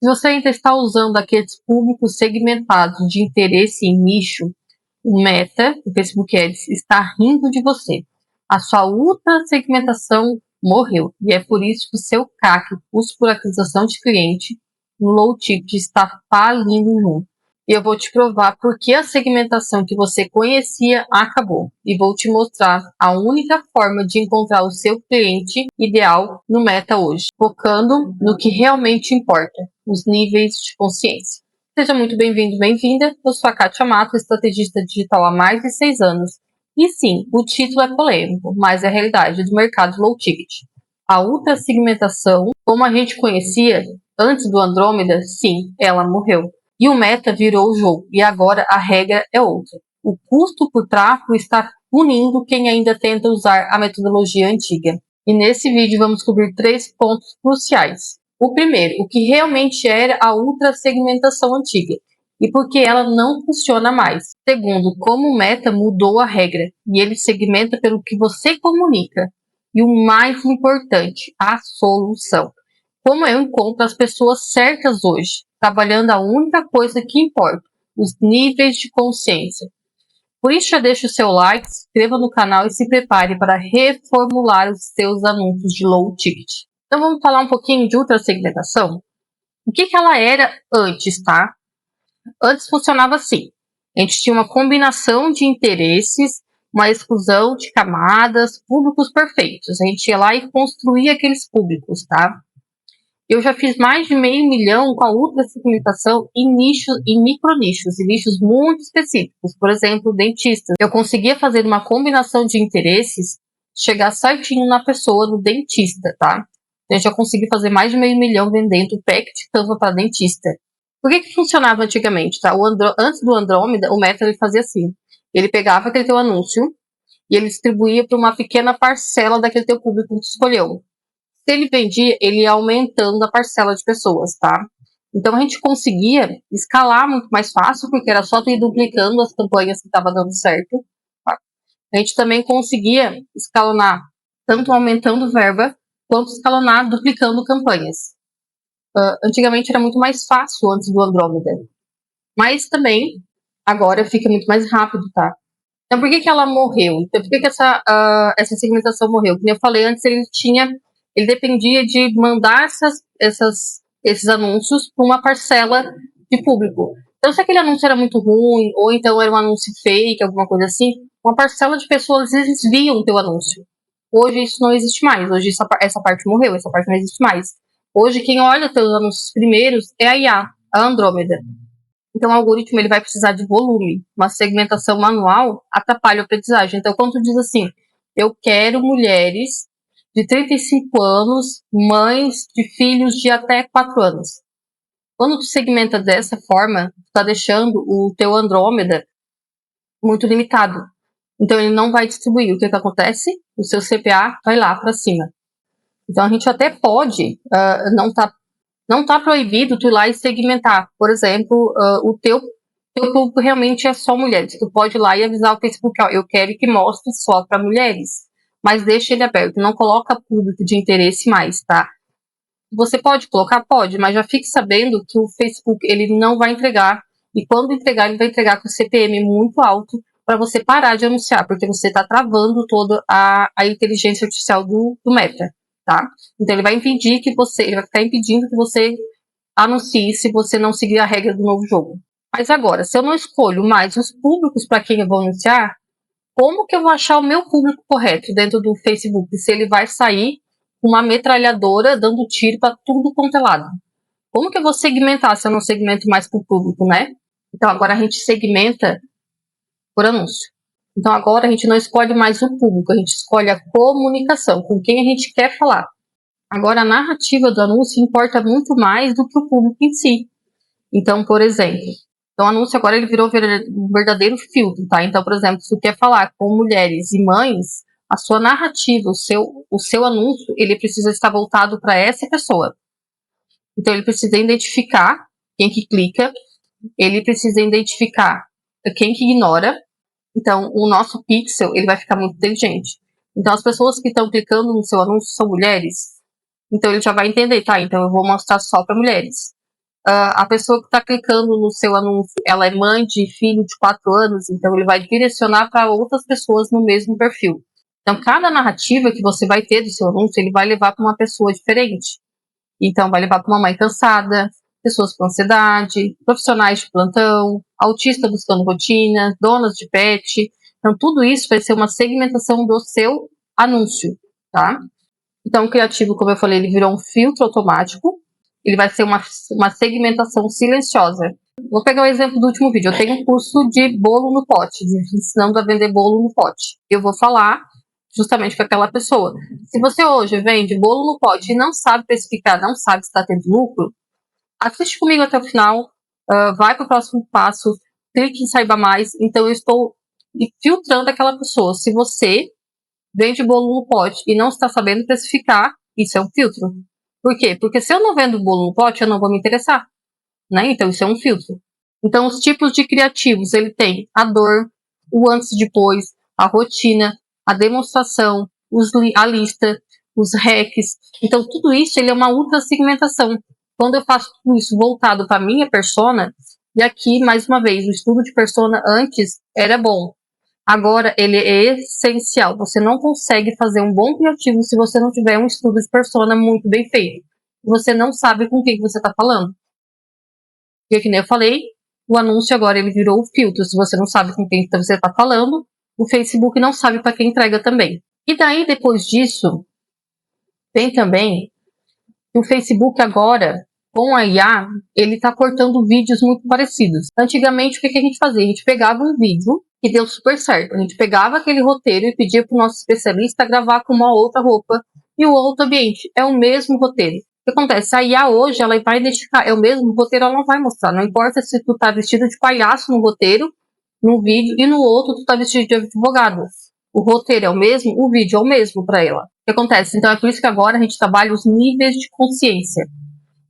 Se você ainda está usando aqueles públicos segmentados de interesse em nicho, o Meta, o Facebook Ads, está rindo de você. A sua ultra segmentação morreu. E é por isso que o seu CAC, custo por aquisição de cliente, no low ticket, está falindo junto. E eu vou te provar por que a segmentação que você conhecia acabou. E vou te mostrar a única forma de encontrar o seu cliente ideal no Meta hoje, focando no que realmente importa, os níveis de consciência. Seja muito bem-vindo, bem-vinda. Eu sou a Kátia Mato, estrategista digital há mais de 6 anos. E sim, o título é polêmico, mas é a realidade do mercado low ticket. A ultra segmentação, como a gente conhecia antes do Andrômeda, sim, ela morreu. E o Meta virou o jogo, e agora a regra é outra. O custo por tráfego está punindo quem ainda tenta usar a metodologia antiga. E nesse vídeo vamos cobrir 3 pontos cruciais. O primeiro, o que realmente era a ultra segmentação antiga e por que ela não funciona mais. Segundo, como o Meta mudou a regra e ele segmenta pelo que você comunica. E o mais importante, a solução. Como eu encontro as pessoas certas hoje, trabalhando a única coisa que importa, os níveis de consciência. Por isso, já deixe o seu like, se inscreva no canal e se prepare para reformular os seus anúncios de low ticket. Então, vamos falar um pouquinho de ultra segmentação. O que ela era antes, tá? Antes funcionava assim. A gente tinha uma combinação de interesses, uma exclusão de camadas, públicos perfeitos. A gente ia lá e construía aqueles públicos, tá? Eu já fiz mais de 500 mil com a ultra segmentação em nichos, em micronichos, e nichos muito específicos. Por exemplo, dentistas. Eu conseguia fazer uma combinação de interesses, chegar certinho na pessoa, no dentista, tá? Eu já consegui fazer mais de 500 mil vendendo o pack de Canva para dentista. Por que funcionava antigamente, tá? Antes do Andrômeda, o Meta ele fazia assim. Ele pegava aquele teu anúncio e ele distribuía para uma pequena parcela daquele teu público que tu escolheu. Se ele vendia, ele ia aumentando a parcela de pessoas, tá? Então a gente conseguia escalar muito mais fácil, porque era só tu ir duplicando as campanhas que estavam dando certo. Tá? A gente também conseguia escalonar, tanto aumentando verba, quanto escalonar duplicando campanhas. Antigamente era muito mais fácil antes do Andrômeda. Mas também, agora fica muito mais rápido, tá? Então por que ela morreu? Então por que essa segmentação morreu? Como eu falei antes, ele dependia de mandar esses anúncios para uma parcela de público. Então, se aquele anúncio era muito ruim, ou então era um anúncio fake, alguma coisa assim, uma parcela de pessoas viam o teu anúncio. Hoje isso não existe mais. Hoje essa parte morreu, essa parte não existe mais. Hoje quem olha teus anúncios primeiros é a IA, a Andrômeda. Então o algoritmo ele vai precisar de volume. Uma segmentação manual atrapalha a aprendizagem. Então quando tu diz assim, eu quero mulheres de 35 anos, mães de filhos de até 4 anos. Quando tu segmenta dessa forma, tu tá deixando o teu Andrômeda muito limitado. Então ele não vai distribuir. O que acontece? O seu CPA vai lá para cima. Então a gente até pode, não tá proibido tu ir lá e segmentar. Por exemplo, o teu público realmente é só mulheres. Tu pode ir lá e avisar o Facebook, ó, eu quero que mostre só para mulheres. Mas deixa ele aberto, não coloca público de interesse mais, tá? Você pode colocar? Pode, mas já fique sabendo que o Facebook ele não vai entregar. E quando entregar, ele vai entregar com CPM muito alto para você parar de anunciar, porque você está travando toda a inteligência artificial do Meta, tá? Então ele vai impedir ele vai ficar impedindo que você anuncie se você não seguir a regra do novo jogo. Mas agora, se eu não escolho mais os públicos para quem eu vou anunciar, como que eu vou achar o meu público correto dentro do Facebook? Se ele vai sair com uma metralhadora dando tiro para tudo quanto é lado. Como que eu vou segmentar se eu não segmento mais para o público, né? Então agora a gente segmenta por anúncio. Então agora a gente não escolhe mais o público, a gente escolhe a comunicação, com quem a gente quer falar. Agora a narrativa do anúncio importa muito mais do que o público em si. Então, por exemplo, o anúncio agora ele virou um verdadeiro filtro, tá? Então, por exemplo, se você quer falar com mulheres e mães, a sua narrativa, o seu anúncio, ele precisa estar voltado para essa pessoa. Então, ele precisa identificar quem que clica, ele precisa identificar quem que ignora. Então, o nosso pixel, ele vai ficar muito inteligente. Então, as pessoas que estão clicando no seu anúncio são mulheres. Então, ele já vai entender, tá? Então, eu vou mostrar só para mulheres. A pessoa que está clicando no seu anúncio, ela é mãe de filho de 4 anos, então ele vai direcionar para outras pessoas no mesmo perfil. Então, cada narrativa que você vai ter do seu anúncio, ele vai levar para uma pessoa diferente. Então, vai levar para uma mãe cansada, pessoas com ansiedade, profissionais de plantão, autista buscando rotina, donas de pet. Então, tudo isso vai ser uma segmentação do seu anúncio, tá? Então, o criativo, como eu falei, ele virou um filtro automático. Ele vai ser uma segmentação silenciosa. Vou pegar o exemplo do último vídeo. Eu tenho um curso de bolo no pote, de ensinando a vender bolo no pote. Eu vou falar justamente para aquela pessoa. Se você hoje vende bolo no pote e não sabe especificar, não sabe se está tendo lucro, assiste comigo até o final, vai para o próximo passo, clique em saiba mais. Então, eu estou filtrando aquela pessoa. Se você vende bolo no pote e não está sabendo especificar, isso é um filtro. Por quê? Porque se eu não vendo bolo no pote, eu não vou me interessar, né? Então isso é um filtro. Então os tipos de criativos, ele tem a dor, o antes e depois, a rotina, a demonstração, a lista, os hacks. Então tudo isso ele é uma ultra segmentação. Quando eu faço tudo isso voltado para minha persona, e aqui mais uma vez o estudo de persona antes era bom. Agora, ele é essencial. Você não consegue fazer um bom criativo se você não tiver um estudo de persona muito bem feito. Você não sabe com quem você está falando. E que nem eu falei, o anúncio agora ele virou o filtro. Se você não sabe com quem você está falando, o Facebook não sabe para quem entrega também. E daí, depois disso, tem também que o Facebook agora, com a IA, ele está cortando vídeos muito parecidos. Antigamente, o que a gente fazia? A gente pegava um vídeo que deu super certo. A gente pegava aquele roteiro e pedia para o nosso especialista gravar com uma outra roupa e o outro ambiente. É o mesmo roteiro. O que acontece? A IA hoje, ela vai identificar, é o mesmo roteiro, ela não vai mostrar. Não importa se tu tá vestido de palhaço no roteiro, num vídeo, e no outro tu tá vestido de advogado. O roteiro é o mesmo, o vídeo é o mesmo para ela. O que acontece? Então é por isso que agora a gente trabalha os níveis de consciência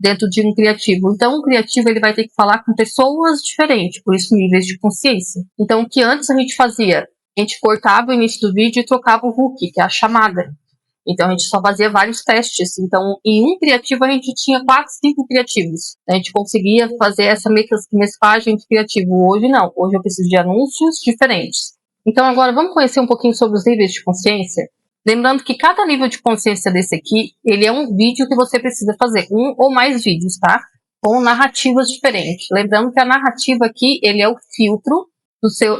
dentro de um criativo. Então, o criativo ele vai ter que falar com pessoas diferentes, por isso níveis de consciência. Então, o que antes a gente fazia? A gente cortava o início do vídeo e trocava o hook, que é a chamada. Então, a gente só fazia vários testes. Então, em um criativo, a gente tinha 4, 5 criativos. A gente conseguia fazer essa mesclagem de criativo. Hoje, não. Hoje, eu preciso de anúncios diferentes. Então, agora, vamos conhecer um pouquinho sobre os níveis de consciência? Lembrando que cada nível de consciência desse aqui, ele é um vídeo que você precisa fazer, um ou mais vídeos, tá? Com narrativas diferentes. Lembrando que a narrativa aqui, ele é o filtro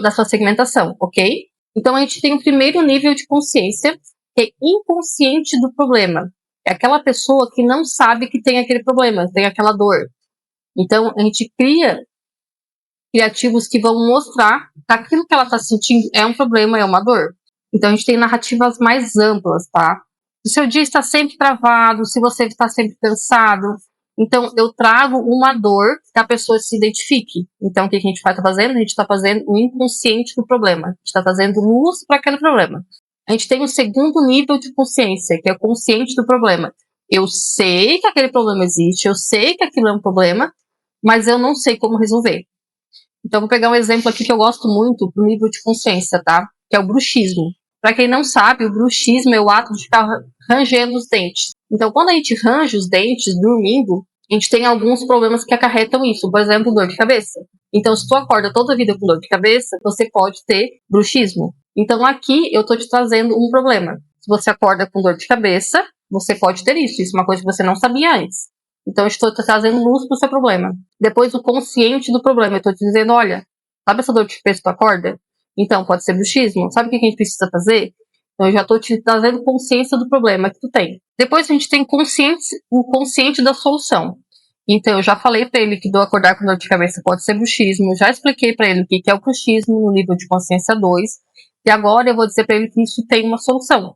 da sua segmentação, ok? Então, a gente tem o primeiro nível de consciência, que é inconsciente do problema. É aquela pessoa que não sabe que tem aquele problema, tem aquela dor. Então, a gente cria criativos que vão mostrar que aquilo que ela está sentindo é um problema, é uma dor. Então, a gente tem narrativas mais amplas, tá? Se o seu dia está sempre travado, se você está sempre cansado, então eu trago uma dor que a pessoa se identifique. Então, o que a gente vai estar fazendo? A gente está fazendo o inconsciente do problema. A gente está trazendo luz para aquele problema. A gente tem o segundo nível de consciência, que é o consciente do problema. Eu sei que aquele problema existe, eu sei que aquilo é um problema, mas eu não sei como resolver. Então, vou pegar um exemplo aqui que eu gosto muito do nível de consciência, tá? Que é o bruxismo. Para quem não sabe, o bruxismo é o ato de ficar rangendo os dentes. Então, quando a gente range os dentes dormindo, a gente tem alguns problemas que acarretam isso. Por exemplo, dor de cabeça. Então, se tu acorda toda a vida com dor de cabeça, você pode ter bruxismo. Então, aqui eu tô te trazendo um problema. Se você acorda com dor de cabeça, você pode ter isso. Isso é uma coisa que você não sabia antes. Então, eu estou te trazendo luz para o seu problema. Depois, o consciente do problema. Eu estou te dizendo, olha, sabe essa dor de cabeça que tu acorda? Então, pode ser bruxismo. Sabe o que a gente precisa fazer? Então, eu já estou te trazendo consciência do problema que tu tem. Depois, a gente tem o consciente da solução. Então, eu já falei para ele que do acordar com dor de cabeça pode ser bruxismo. Já expliquei para ele o que é o bruxismo no nível de consciência 2. E agora eu vou dizer para ele que isso tem uma solução.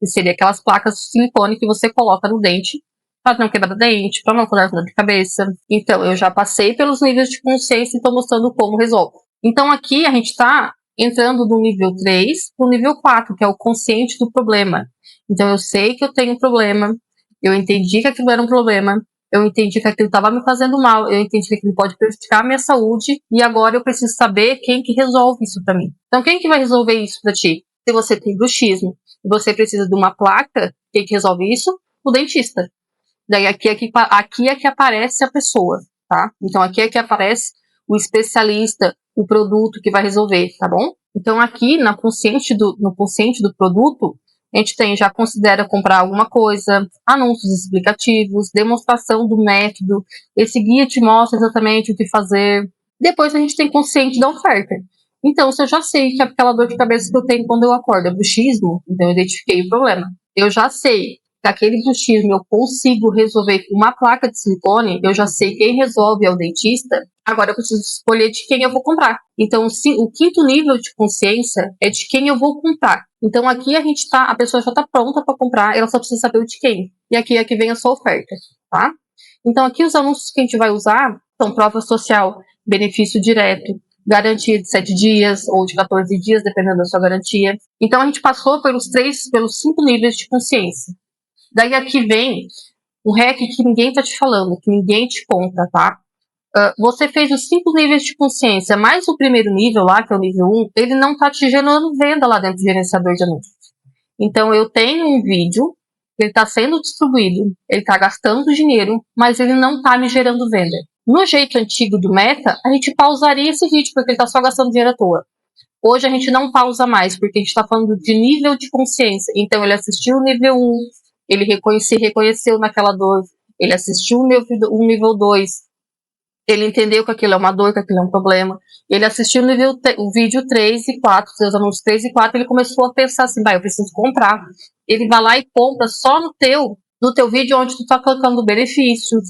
Que seria aquelas placas de silicone que você coloca no dente para não quebrar dente, para não acordar com dor de cabeça. Então, eu já passei pelos níveis de consciência e estou mostrando como resolve. Então, aqui a gente está entrando do nível 3 para o nível 4, que é o consciente do problema. Então, eu sei que eu tenho um problema, eu entendi que aquilo era um problema, eu entendi que aquilo estava me fazendo mal, eu entendi que aquilo pode prejudicar a minha saúde, e agora eu preciso saber quem que resolve isso para mim. Então, quem que vai resolver isso para ti? Se você tem bruxismo e você precisa de uma placa, quem que resolve isso? O dentista. Daí aqui é que aparece a pessoa. tá? Então aqui é que aparece o especialista, o produto que vai resolver, tá bom? Então aqui no consciente do produto, a gente já considera comprar alguma coisa, anúncios explicativos, demonstração do método, esse guia te mostra exatamente o que fazer. Depois a gente tem consciente da oferta. Então, se eu já sei que aquela dor de cabeça que eu tenho quando eu acordo é bruxismo, então eu identifiquei o problema. Eu já sei que aquele bruxismo eu consigo resolver com uma placa de silicone, eu já sei quem resolve é o dentista, agora eu preciso escolher de quem eu vou comprar. Então, o quinto nível de consciência é de quem eu vou comprar. Então, aqui a pessoa já está pronta para comprar, ela só precisa saber o de quem. E aqui é que vem a sua oferta, tá? Então, aqui os anúncios que a gente vai usar são prova social, benefício direto, garantia de 7 dias ou de 14 dias, dependendo da sua garantia. Então, a gente passou pelos 5 níveis de consciência. Daí aqui vem um hack que ninguém tá te falando, que ninguém te conta, tá? Você fez os 5 níveis de consciência, mais o primeiro nível lá, que é o nível 1, ele não tá te gerando venda lá dentro do gerenciador de anúncios. Então, eu tenho um vídeo, ele está sendo distribuído, ele está gastando dinheiro, mas ele não está me gerando venda. No jeito antigo do Meta, a gente pausaria esse vídeo, porque ele está só gastando dinheiro à toa. Hoje a gente não pausa mais, porque a gente está falando de nível de consciência. Então, ele assistiu o nível 1, ele reconheceu naquela dor, ele assistiu o nível 2, ele entendeu que aquilo é uma dor, que aquilo é um problema. Ele assistiu o vídeo 3 e 4, seus anúncios 3 e 4, ele começou a pensar assim, eu preciso comprar. Ele vai lá e compra só no teu vídeo onde tu tá colocando benefícios,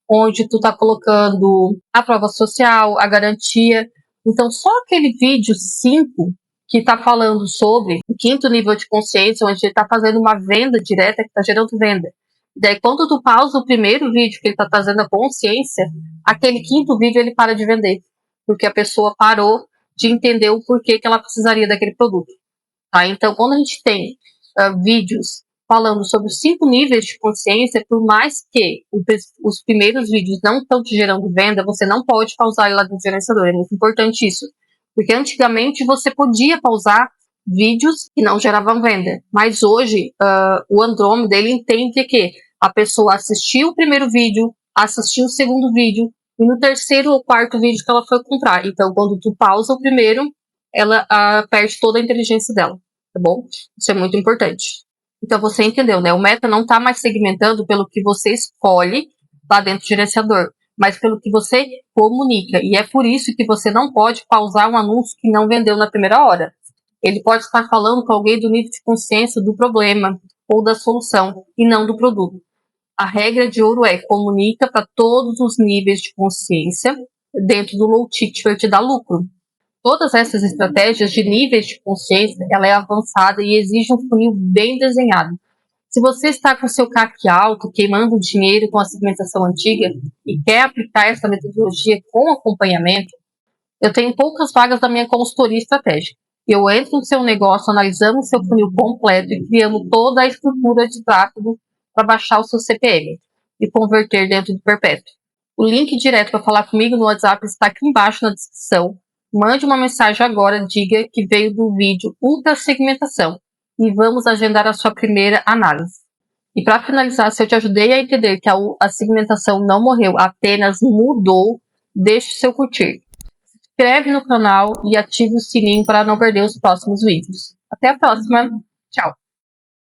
onde tu tá colocando a prova social, a garantia. Então, só aquele vídeo 5 que tá falando sobre o quinto nível de consciência, onde ele tá fazendo uma venda direta que tá gerando venda. Daí, quando tu pausa o primeiro vídeo que ele tá trazendo a consciência, aquele quinto vídeo ele para de vender, porque a pessoa parou de entender o porquê que ela precisaria daquele produto. Tá? Então, quando a gente tem vídeos falando sobre os 5 níveis de consciência, por mais que os primeiros vídeos não estão te gerando venda, você não pode pausar ele lá no gerenciador. É muito importante isso. Porque antigamente você podia pausar vídeos que não geravam venda. Mas hoje, o Andrômeda, ele entende que a pessoa assistiu o primeiro vídeo, assistiu o segundo vídeo, e no terceiro ou quarto vídeo que ela foi comprar. Então, quando tu pausa o primeiro, ela perde toda a inteligência dela, tá bom? Isso é muito importante. Então, você entendeu, né? O Meta não está mais segmentando pelo que você escolhe lá dentro do gerenciador, mas pelo que você comunica. E é por isso que você não pode pausar um anúncio que não vendeu na primeira hora. Ele pode estar falando com alguém do nível de consciência do problema ou da solução, e não do produto. A regra de ouro é comunica para todos os níveis de consciência dentro do low ticket para te dar lucro. Todas essas estratégias de níveis de consciência, ela é avançada e exige um funil bem desenhado. Se você está com seu CAC alto, queimando dinheiro com a segmentação antiga e quer aplicar essa metodologia com acompanhamento, eu tenho poucas vagas da minha consultoria estratégica. Eu entro no seu negócio, analisamos seu funil completo e criamos toda a estrutura de tráfego para baixar o seu CPM e converter dentro do Perpétuo. O link direto para falar comigo no WhatsApp está aqui embaixo na descrição. Mande uma mensagem agora, diga que veio do vídeo Ultra Segmentação e vamos agendar a sua primeira análise. E para finalizar, se eu te ajudei a entender que a segmentação não morreu, apenas mudou, deixe seu curtir. Se inscreve no canal e ative o sininho para não perder os próximos vídeos. Até a próxima. Tchau.